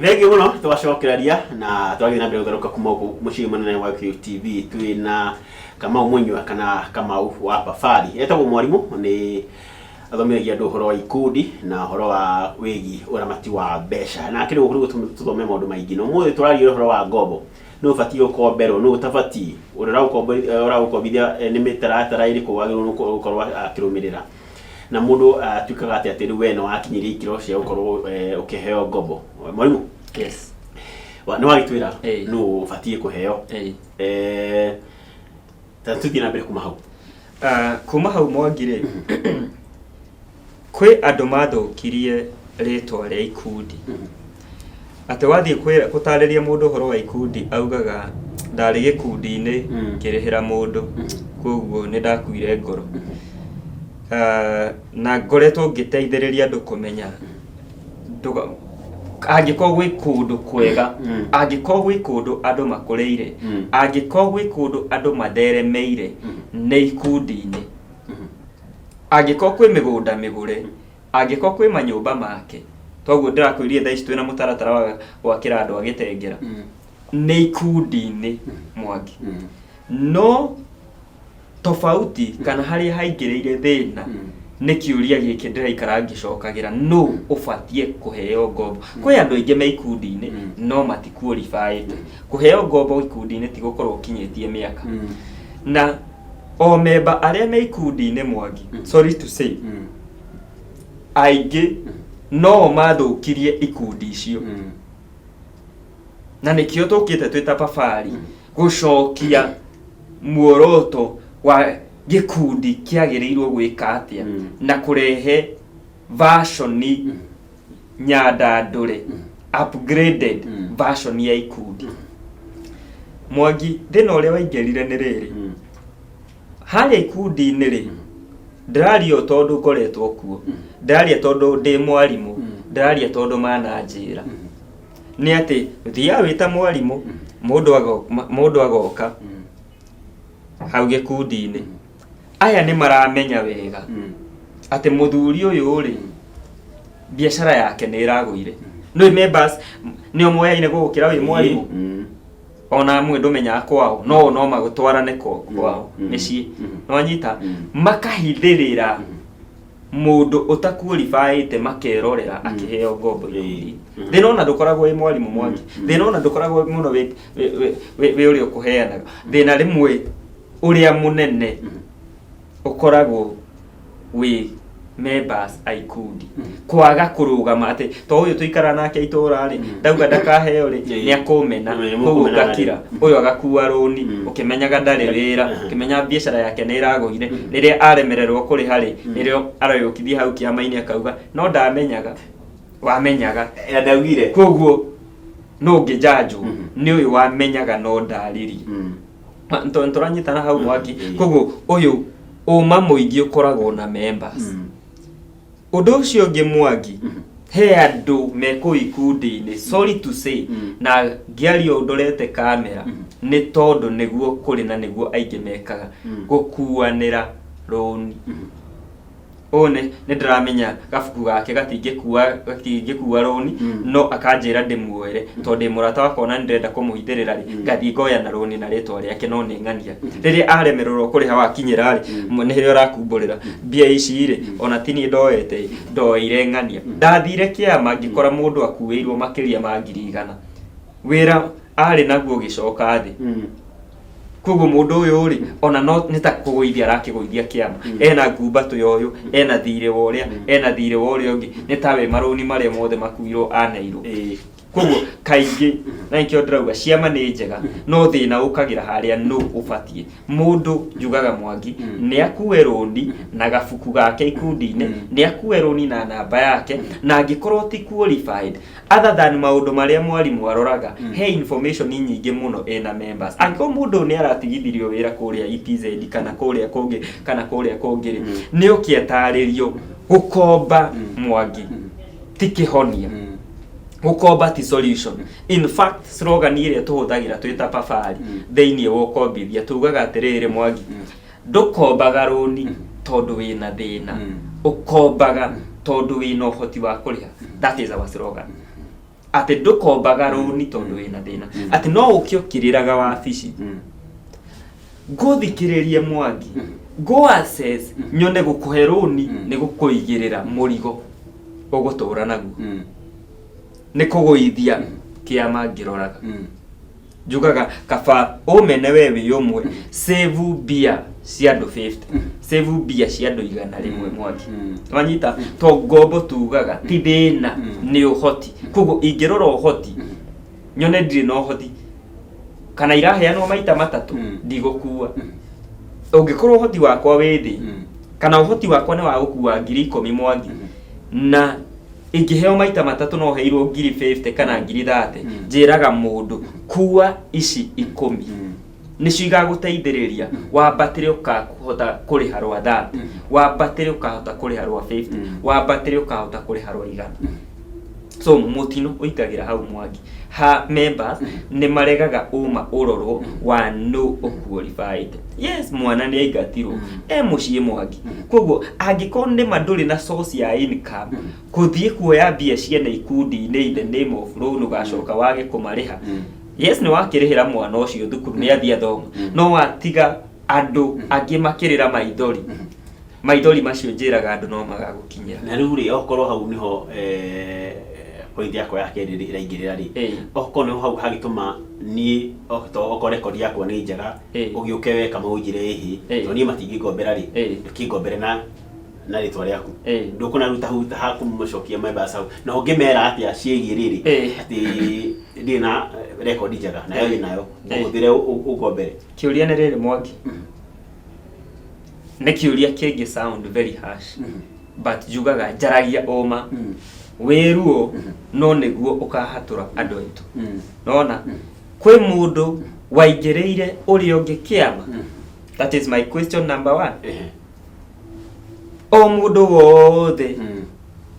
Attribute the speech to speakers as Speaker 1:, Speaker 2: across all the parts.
Speaker 1: Thenge muno twacokeraria na twagĩ na mbere gũgaruka kuma mũciĩ mũnene wa QTV twina Kamau Munywa kana Kamau wa Pafari. Etagwo mwarimũ nĩ athomithagia andũ ũhoro wa ikundi na ũhoro wa wĩgi ũramati wa mbeca. Na kĩrĩ ũhoro tũthome maũndũ maingĩ. No mũthĩ tũraria ũhoro wa ngombo. No ũbatiĩ gũkomberwo, no ũtabatiĩ. Ũraũkombithia nĩ mĩtaratara ĩrĩkũ wagĩrĩirwo gũkorwo akĩrũmĩrĩra. Na mũndũ atuĩkaga atĩ rĩu we no wakinyĩria ikĩro cia gũkorwo ũkĩheo ngombo. Mwarimũ?
Speaker 2: Yes.
Speaker 1: Nĩ wagĩtwĩra no ũbatiĩ kũheo. Tatũthiĩ na mbere kuma hau.
Speaker 2: Kuma hau Mwangi-rĩ, kwĩ andũ mathũkirie rĩtwa rĩa ikundi. Atĩ wathiĩ gũtarĩria mũndũ ũhoro wa ikundi augaga ndarĩ gĩkundi-inĩ ngĩrĩhĩra mũndũ, koguo nĩ ndakuire ngoro. Na ngoretwo ngĩteithĩrĩria andũ kũmenya angĩkorwo gwĩ kũndũ kwega, angĩkorwo gwĩ kũndũ andũ makũrĩire, angĩkorwo gwĩ kũndũ andũ matheremeire nĩ ikundi-inĩ, angĩkorwo kwĩ mĩgũnda mĩgũre, angĩkorwo kwĩ manyũmba make, toguo ndĩrakwĩrire thaa ici twĩna mũtaratara wa gwakĩra andũ a Gĩtengera, nĩ ikundi-inĩ Mwangi. No tofauti kana harĩa haingĩrĩire thĩna nĩ kĩũria gĩkĩ ndĩraikara ngĩcokagĩra, no ũbatiĩ kũheo ngombo. Kwĩ andũ aingĩ me ikundi-inĩ no mati-qualify-ĩte. Kũheo ngombo ikundi-inĩ ti gũkorwo ũkinyĩtie mĩaka. Na o memba arĩa me ikundi-inĩ Mwangi, sorry to say, aingĩ no mathũkirie ikundi icio. Na nĩkĩo tũkĩte twĩta Pafari gũcokia muoroto wa gĩkundi kĩagĩrĩirwo gwĩka atĩa na kũrehe version nyandandũre, upgraded version ya ikundi. Mwangi, thĩna ũrĩa waingĩrire nĩ rĩrĩ, harĩa ikundi-inĩ rĩ, ndĩraria tondũ ngoretwo kuo, ndĩraria tondũ ndĩ mwarimũ, ndĩraria tondũ mananjĩra. Nĩ atĩ thiaga wĩta mwarimũ, mũndũ agoka hau gĩkundi-inĩ, aya nĩ maramenya wega atĩ mũthuri ũyũ rĩ, biacara yake nĩ ĩragũire. No members nĩo moyaine gũgũkĩra wĩ mwarimũ, ona amwe ndũmenyaga kwao, no magũtwarane kwao mĩciĩ. Nĩwanyita, makahithĩrĩra mũndũ ũtakualify-ĩte makerorera akĩheo ngombo ikundi. Thĩna ona ndũkoragwo wĩ mwarimũ Mwangi, thĩna ona ndũkoragwo mũno wĩ ũrĩa ũkũheanaga. Thĩna rĩmwe ũrĩa mũnene ũkoragwo wĩ members a ikundi kwaga kũrũgama atĩ to ũyũ tũikara nake itũra rĩ, ndauga ndakaheo rĩ, nĩ akũmena, koguo ngakira, ũyũ agakua rũni, ũkĩmenyaga ndarĩ wĩra, ũkĩmenya biacara yake nĩ ĩragũire, rĩrĩa aremererwo kũrĩha rĩ, nĩrĩo arayũkithia hau kĩama-inĩ akauga no ndamenyaga, wamenyaga
Speaker 1: ndaugire,
Speaker 2: koguo no ngĩjanjwo nĩ ũyũ wamenyaga no ndarĩrie. Tũranyitana hau Mwangi, koguo ũyũ ũma mũingĩ ũkoragwo na members. Ũndũ ũcio ũngĩ Mwangi, he andũ me kũu ikundi-inĩ, sorry to say, na ngĩaria ndorete kamera, nĩ tondũ nĩguo kũrĩ na nĩguo aingĩ mekaga, gũkuanĩra rũni. One nĩ ndĩramenya gabuku gake gatingĩkua rũni, no akanjĩra ndĩmuoere tondũ ndĩ mũrata wakwa na nĩndĩrenda kũmũhithĩrĩra rĩ, ngathiĩ ngoya na rũni na rĩtwa rĩake no nĩ ng'ania. Rĩrĩa aremererwo kũrĩha wakinyĩra rĩ, nĩ rĩo arakumbũrĩra mbia ici rĩ, ona ti niĩ ndoete, ndoeire ng'ania. Ndathire kĩama ngĩkora mũndũ akuĩirwo makĩria ma 100,000. Wĩra arĩ naguo gĩcoka thĩ. Koguo mũndũ ũyũ rĩ, ona no nĩ ta kũgũithia arakĩgũithia kĩama. Ena ngumbatũ ya ũyũ, ena thirĩ wa ũrĩa, ena thirĩ wa ũrĩa ũngĩ, nĩ tawe marũni marĩa mothe makuirwo aneirwo. Koguo kaingĩ na nĩkĩo ndĩrauga ciama nĩ njega, no thĩna ũkagĩra harĩa no ũbatiĩ. Mũndũ njugaga Mwangi nĩ akue rũni na gabuku gake ikundi-inĩ, nĩ akue rũni na namba yake, na angĩkorwo ti qualified, other than maũndũ marĩa mwarimũ aroraga, he information nyingĩ mũno ena members. Angĩkorwo mũndũ nĩ aratigithirio wĩra kũrĩa ETZ kana kũrĩa kũngĩ kana kũrĩa kũngĩ, nĩ ũkĩetarĩrio gũkomba Mwangi ti kĩhonia. Gũkomba ti solution. In fact, slogan ĩrĩa tũhũthagĩra twĩta Pafari thĩinĩ wa ũkombithia tugaga atĩrĩrĩ Mwangi, ndũkombaga rũni tondũ wĩna thĩna, ũkombaga tondũ wĩna ũhoti wa kũrĩha. That is our slogan. ati ndukombaga rũni tondu wina thina ati no ukio kiriraga wabici nguthikiririe Mwangi go access nyone gukuhe rũni ni gukuigirira murigo ugutura naguo ni kuguithia kiama ngiroraga njugaga kaba umene wewe yomwe save bia cia andu 50 save bia cia andu 100 Mwangi wanyita to ngombo tugaga ti thina ni uhoti kugo ingirora uhoti nyone ndiri no uhoti kana iraheanwo maita matatu ndigukua ungikorwo uhoti wakwa withi kana uhoti wakwa ni wa gukua 10,000 Mwangi na ingiheo maita matatu no heirwo 50 kana 30 njiraga mundu kuwa ici 10 nicio igaguteithiriria wambatire ukahota kuriha rwa 30 wambatire ukahota kuriha rwa 50 wambatire ukahota kuriha rwa 100 so mutino uikagira hau Mwangi ha members ni maregaga uma uroro wa no qualified yes mwana ni aigatirwo mucie Mwangi koguo angikonde manduri na source ya income kuthie kuoya bia ciana ikundi in the name of loan ugacoka wage kumariha yes ni wakirihira mwana ucio thukuru ni athia thoma no watiga andu angi makirira maithori macio njiraga andu no magagukinyira
Speaker 1: na riu ri okorwo hau niho point yako ya keri iraingirira ri okorwo niho hau hagituma ni okorwo record yako ni njega ugiuke we kama ujire hihi to ni matingigombera ri kigombere na ritwa riaku ndukuna ruta huta hakumucokia members hau na ungimera atia ciegi riri ati ndina record njega nayo nayo nguthire ugombere
Speaker 2: kiuria ni riri Mwangi ne kiuria kingi sound very harsh but jugaga njaragia oma weruo no niguo ukahatura andu aitu nona kwi mundu waingireire uri ungi kiama that is my question number 1 o mundu wothe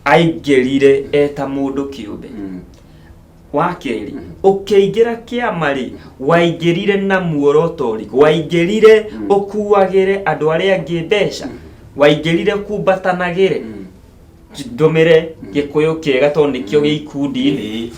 Speaker 2: aingirire eta mundu kiumbe wakeri ukiingira kiama ri waingirire na muoroto ri waingirire ukuagire andu aria angi mbeca waingirire kumbatanagire ndomere gikuyu kiega to nikio gikundi-ini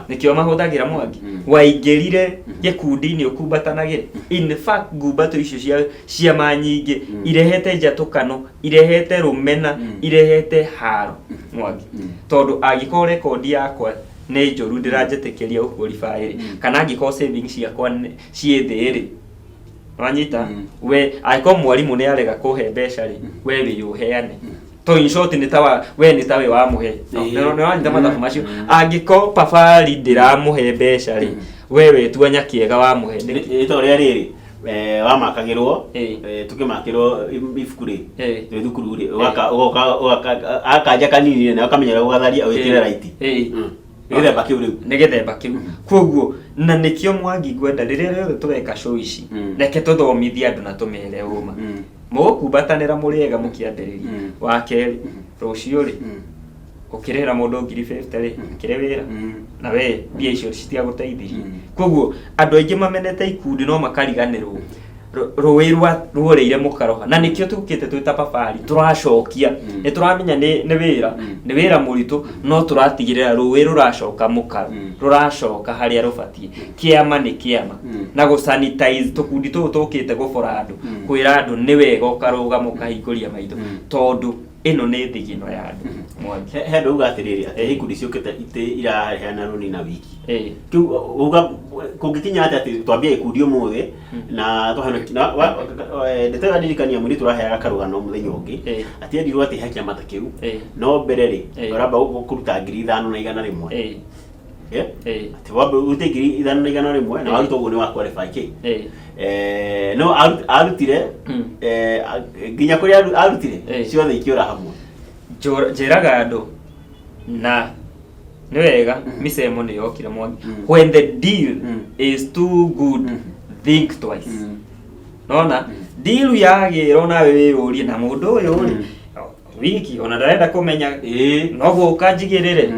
Speaker 2: nikio mahuthagira Mwangi waingirire gikundi-ini ukumbatanagire in fact ngumbato icio cia manyingi irehete njatukano irehete rumena irehete haro Mwangi tondu agikore record yakwa ni njoru ndiranjetekeria uqualify kana angikoo savings ciakwa cie thiri wanyita we aiko mwalimu ni arega kuhe mbeca ri we wiyuheane to in short ni tawa we ni tawe wa muhe no wanyita mathabu macio angiko pafari ndiramuhe mbeca ri wewe tuanya kiega wa muhe
Speaker 1: ito ria riri wamakagirwo tukimakirwo ibuku ri thukuru ri akanja kanini na akamenyera ugatharia witire right nigethemba kiu riu
Speaker 2: nigethemba kiu koguo na nikio Mwangi gwenda riria riothe tugeka show ici reke tuthomithie andu na tumere uma mukumbatanira muriega mukiambiriria wa keri rucio ri ukirira mundu 50 ri kire wira na we bia icio citiaguteithirie koguo andu aingi mamenete ikundi no makariganirwo ruwirwa ruoreire mukaroha na nikio tukite twita pafari turacokia ni turamenya ni wira muritu no turatigirira ruwi ruracoka mukaro ruracoka haria rubatie kiama ni kiama na go sanitize tukundi tu tukite gufora andu kwira andu ni wega ukaruga mukahinguria maitho tondu ino ni thigino ya andu Mwangi
Speaker 1: he ndu ugatiriri ati ikundi ciukite ite iraheana runi na wiki kiu uga kungikinya ati twambia ikundi umuthi na tuhana ndetaga ndirikania muri turaheaga karugano muthenya ungi ati ndirwo ati hakia matakiu no mbere ri uramba kuruta 5,100 rimwe ati wabe utegiri 5,100 rimwe na waruto gune wa qualify ki no arutire nginya kuri arutire ciothe ikiora hamwe
Speaker 2: njiraga andu na ni wega misemo ni yokire Mwangi when the deal is too good think twice nona deal yagirwo na wewe urie na mundu uyu uri wiki ona ndarenda kumenya no guka njigirire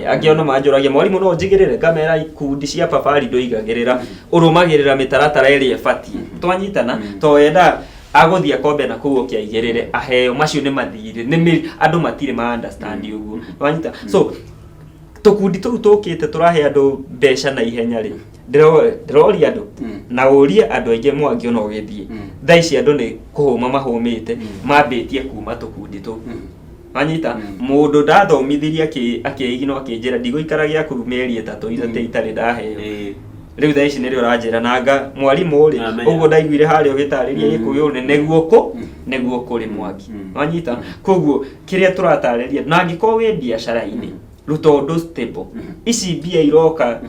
Speaker 2: angiona manjuragia mwalimu no njigirire kamera ikundi cia pafari ndoigagirira urumagirira mitaratara iri efatie twanyitana to enda agothia kombe na kugo kiaigirire aheo macio ni mathire ni andu matire ma understand uguo wanyita so tukundi tu tukite turahe andu mbeca na ihenya ri ndrori andu na urie andu aige mwangi ono githie thaici andu ni kuhuma mahumite mambitie kuma tukundi tu anyita mundu ndathomithirie akiigino akinjira ndigũikaragia kuru mĩeri 3 itarĩ ndaheo riu thaici nĩrĩo ranjĩra nanga mwarimu ri ũguo ndaiguire harĩa ũgĩtarĩria gĩkũyũ nĩguo kũrĩ mwaki anyita koguo kĩrĩa tũratarĩria na angĩkorwo wĩ biacara-inĩ ruta ũndũ stable ici mbia iroka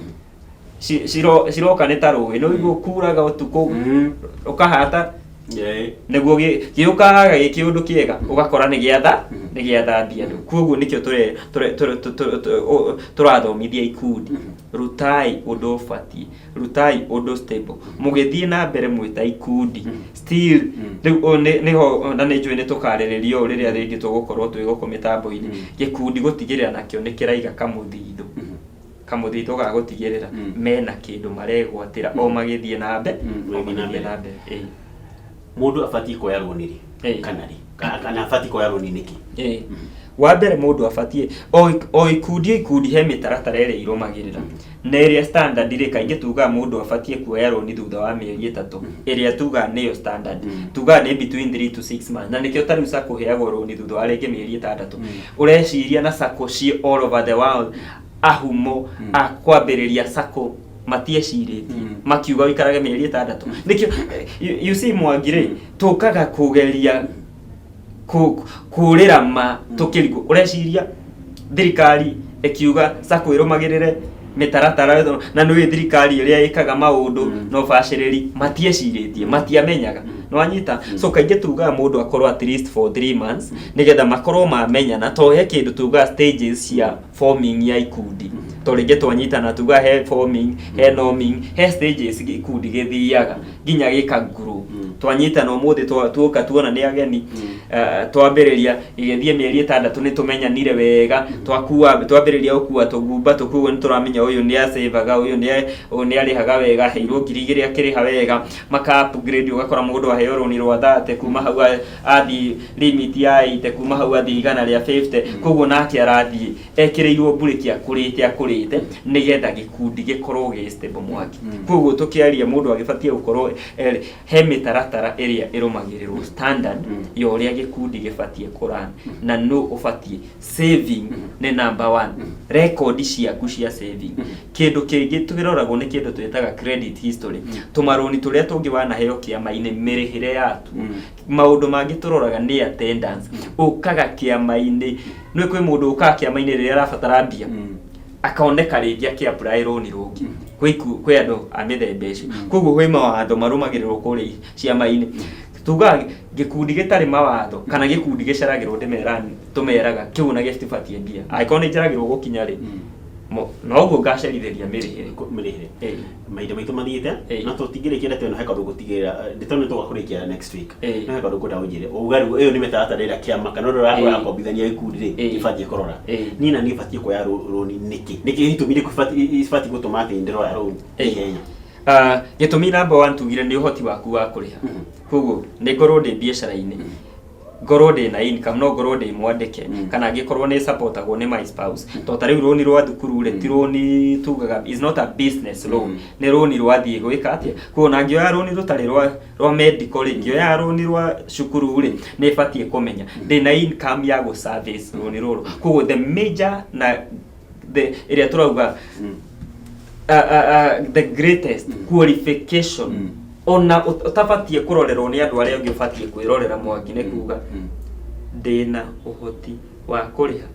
Speaker 2: ciroka nĩ ta rũĩ no igũ kuraga ũtukũ ũkahata nĩguo gĩũkaga gĩkĩ ũndũ kĩega ũgakora nĩ gĩathambia andũ koguo nĩkĩo tũrathomithia ikundi rutai ũndũ ũbatiĩ rutai ũndũ stable mũgĩthiĩ na mbere mwĩta ikundi still rĩu nĩho na nĩnjũĩ nĩ tũkarĩrĩria ũũ rĩrĩa rĩngĩ tũgũkorwo twĩ gũkũ mĩtambo-inĩ gĩkundi gũtigĩrĩra nakĩo nĩ kĩraiga kamũthithũ ga gũtigĩrĩra mena kĩndũ maregwatĩra o magĩthiĩ na mbere
Speaker 1: mundu afati kuoya rũni kana afati kuoya rũni niki
Speaker 2: wa mbere mundu afatie o ikundi he mĩtaratara ĩrĩa irũmagĩrĩra na ĩrĩa standard ĩrĩ kaingĩ tuga mundu afatie kuoya rũni thutha wa mĩeri 3 ĩrĩa tuga nĩyo standard tuga nĩ between 3 to 6 months na nĩkĩo tarĩu sako heagwo rũni thutha wa rĩngĩ mĩeri 6 ũreciria na sako ciĩ all over the world ahumo akwambĩrĩria sako matiecirĩtie makiuga ũikarage mĩeri 6 nĩkĩo you see Mwangi tukaga kugeria kurĩra ma tukĩrigwo ũreciria thirikari ikiuga sako irũmagĩrĩre mĩtaratara na nĩ thirikari ĩrĩa ĩkaga maũndũ no bacĩrĩri matiecirĩtie matiamenyaga no anyita so kaingĩ tuga mũndũ akorwo at least for 3 months nĩgetha makorwo mamenyana to he kĩndũ tuga stages cia forming ya ikundi to rĩngĩ twanyitana tuga he forming he norming he stages ikundi gĩthiaga nginya gĩkaguru twanyitana ũmũthĩ tuoka tuona nĩ ageni twambĩrĩria igĩthiĩ mĩeri 6 nĩ tũmenyanire wega twambĩrĩria gũkua tũgumba tũkuo nĩ tũramenya ũyũ nĩ asevaga ũyũ nĩ arĩhaga wega heirwo 2,000 akĩrĩha wega maka upgrade ũgakora mũndũ aheo rũni rwa 30 kuma hau athi limit ya 8 kuma hau athi igana rĩa 50 koguo nake arathiĩ ekĩrĩirwo burĩki akũrĩte nĩgetha gĩkundi gĩkorwo gĩ stable Mwangi koguo tũkĩaria mũndũ agĩbatie gũkorwo he mĩtaratara ĩrĩa ĩrũmagĩrĩrwo standard ya ũrĩa gĩkundi gĩbatie kũrana na no ũbatie saving nĩ number 1 record ciaku cia saving kĩndũ kĩngĩ tũgĩroragwo nĩ kĩndũ twĩtaga credit history tũmarũni tũrĩa tũngĩ wanaheo kĩama-inĩ mĩrĩhĩre yatu maũndũ mangĩ tũroraga nĩ attendance ũkaga kĩama-inĩ nĩ kwĩ mũndũ ũkaga kĩama-inĩ rĩrĩa arabatara mbia akaoneka rĩngĩ akĩapply rũni rũngĩ kwĩ andũ a mĩthemba icio koguo kwĩ mawatho marũmagĩrĩrwo kũrĩa ciama-inĩ tuga gĩkundi gĩtarĩ mawatho kana gĩkundi gĩceragĩrwo tũmeraga kĩu na gĩtibatie mbia angĩkorwo nĩ njeragĩrwo gũkinya rĩ no ũguo ngacerithĩria mĩrĩhĩre
Speaker 1: mahinda maitũ mathiĩte na tũtigĩrĩkia ndeto ĩno he kaũndũ gũtigĩrĩra ndetoni tũgakũrĩkia next week no he kaũndũ ngwenda ũnjĩre ũgarũ ũyũ nĩ mĩtaratara ĩrĩa kĩama kana ũrĩa ũrakombithania gĩkundi rĩ gĩbatiĩ kũrora niĩ na niĩ batiĩ kuoya rũni nĩkĩ gĩtũmi gĩbatiĩ gũtũma atĩ ndĩroya rũni ihenya
Speaker 2: gĩtũmi number 1 tugire nĩ ũhoti waku wa kũrĩha koguo nĩ ngorwo ndĩ biacara-inĩ ngorwo ndĩ na income no ngorwo ndĩ mwandĩke kana angĩkorwo nĩ supportagwo nĩ my spouse to tarĩu rũni rwa thukuru rĩ ti rũni tugaga is not a business loan nĩ rũni rwathiĩ gwĩka atĩa koguo na ngĩoya rũni rũtarĩ rwa medical rĩ ngĩoya rũni rwa cukuru rĩ nĩ batiĩ kũmenya ndĩ na income ya gũ-service rũni rũrũ koguo the major na ĩrĩa tũrauga the greatest qualification ona utabatie kurorerwo ni andu aria ungi ubatie kwirorera Mwangi ni kuga ndina uhoti wa kuriha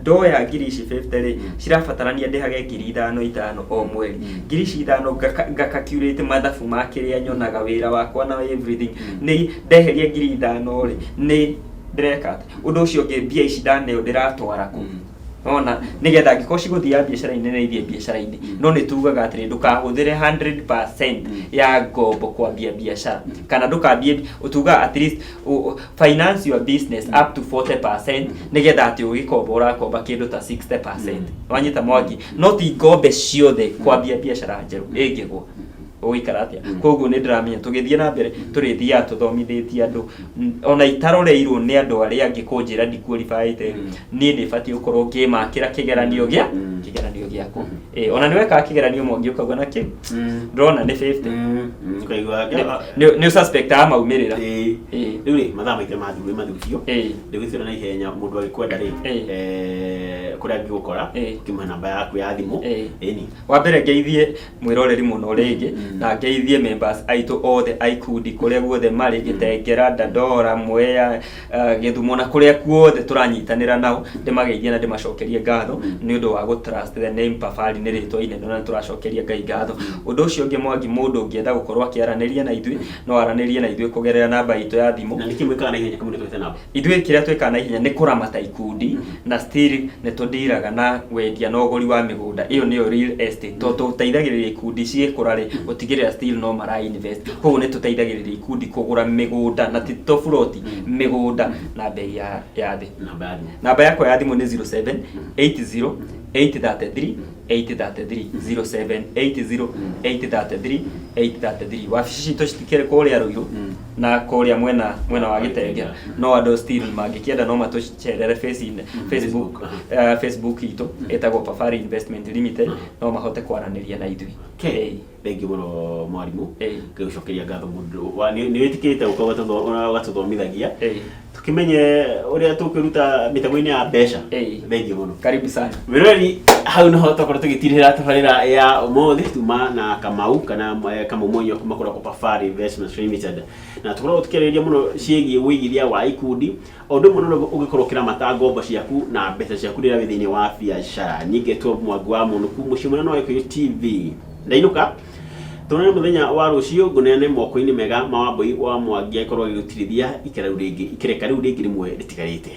Speaker 2: ndoya ngiri ici 50 ri cirabatarania ndihage ngiri 5 o mweri ngiri ici 5 ngakacurate mathabu makiria nyonaga wira wakwa na everything ni ndeheria ngiri 5 ri ni ndireka undu ucio ngi mbia ici ndaneo ndiratwara ku ona nigetha ngĩkorwo cigũthia biacara-inĩ na ithiĩ biacara-inĩ no nĩ tugaga atĩrĩ ndũkahũthĩre 100% ya ngombo kwambia biacara kana ndũkambie utuga at least finance your business up to 40% nigetha atĩ ũgĩkomba ũrakomba kĩndũ ta 60% wanyita Mwangi no ti ngombe ciothe kwambia biacara njerũ ĩngĩgwa ũgũikara atĩa koguo nĩ ndĩramenya tũgĩthiĩ na mbere tũrĩthiaga tũthomithĩtie andũ ona itaroreirwo nĩ andũ arĩa angĩ kũnjĩra ndiqualified niĩ nĩ batiĩ gũkorwo ngĩmakĩra kĩgeranio gĩakwa ona nĩ wekaga kĩgeranio Mwangi ũkauga na kĩu ndĩrona nĩ 50 nĩ suspectaga maumĩrĩra
Speaker 1: rĩu rĩ mathaa maitĩ mathurio ndĩgwĩciria na ihenya mũndũ agĩkwenda rĩ kũrĩa angĩgũkora ũkĩmũhe namba yaku ya thimũ ĩni
Speaker 2: wa mbere ngeithie mwĩroreri mũno rĩngĩ na ngeithie members aitũ othe a ikundi kũrĩa guothe marĩ Gĩtengera, Dandora, Mwea, Gĩthumo na kũrĩa kuothe tũranyitanĩra nao ndĩmageithie na ndĩmacokerie ngatho nĩ ũndũ wa gũtrust the name Pafari nĩ rĩtwa inene na tũracokeria Ngai ngatho. Ũndũ ũcio ũngĩ Mwangi mũndũ ũngĩenda gũkorwo akĩaranĩria na ithuĩ no aranĩrie na ithuĩ kũgerera namba itũ ya thimũ
Speaker 1: na nĩkĩ mwĩkaga na ihenya kamwe twete namba
Speaker 2: ithuĩ kĩrĩa twĩkaga na ihenya nĩ kũramata ikundi na still nĩ tũndiraga na wendia na ũgũri wa mĩgũnda ĩyo nĩyo real estate tũteithagĩrĩria ikundi ciĩkũra rĩ gũtigĩrĩra still no mara invest koguo nĩ tũteithagĩrĩria ikundi kũgũra mĩgũnda na tito buroti mĩgũnda na bei ya thĩ. Namba yakwa ya thimũ nĩ 0780 833 833 0780 833 833. Wabici citũ citikĩrĩ kũrĩa Ruiru na kũrĩa mwena wa Gĩtengera no andũ still mangĩkĩenda no matũcerere Facebook itũ ĩtagwo Pafari Investment Limited no mahote kwaranĩria na ithuĩ.
Speaker 1: Thank you mũno mwarimũ ngĩgũcokeria ngatho mũndũ nĩ wĩtĩkĩte ũgatũthomithagia tukimenye ũrĩa tũkĩruta mĩtego-inĩ ya mbeca. Thank you mũno.
Speaker 2: Karibu sana.
Speaker 1: Wĩrori hau noho tũkorwo tũgĩtirĩra tabarĩra ya ũmũthĩ tuma na Kamau kana Kamau Mũnyo kuma kũrĩa kwa Pafari Investment Limited na tũkorwo tũkĩarĩria mũno ciĩgiĩ ũigithia wa ikundi o ũndũ mũno ũgĩkorwo ũkĩramata ngombo ciaku na mbeca ciaku rĩrĩa wĩ thĩinĩ wa biacara. Ningĩ Mwangi wa Mũnũku mũciĩ mũnene wa Gĩkũyũ TV ndainuka tũnene mũthenya wa rũciũ ngũneane moko-inĩ mega ma Wambui wa Mwangi akorwo agĩgũtirithia ikereka rĩu rĩngĩ rĩmwe rĩtigarĩte.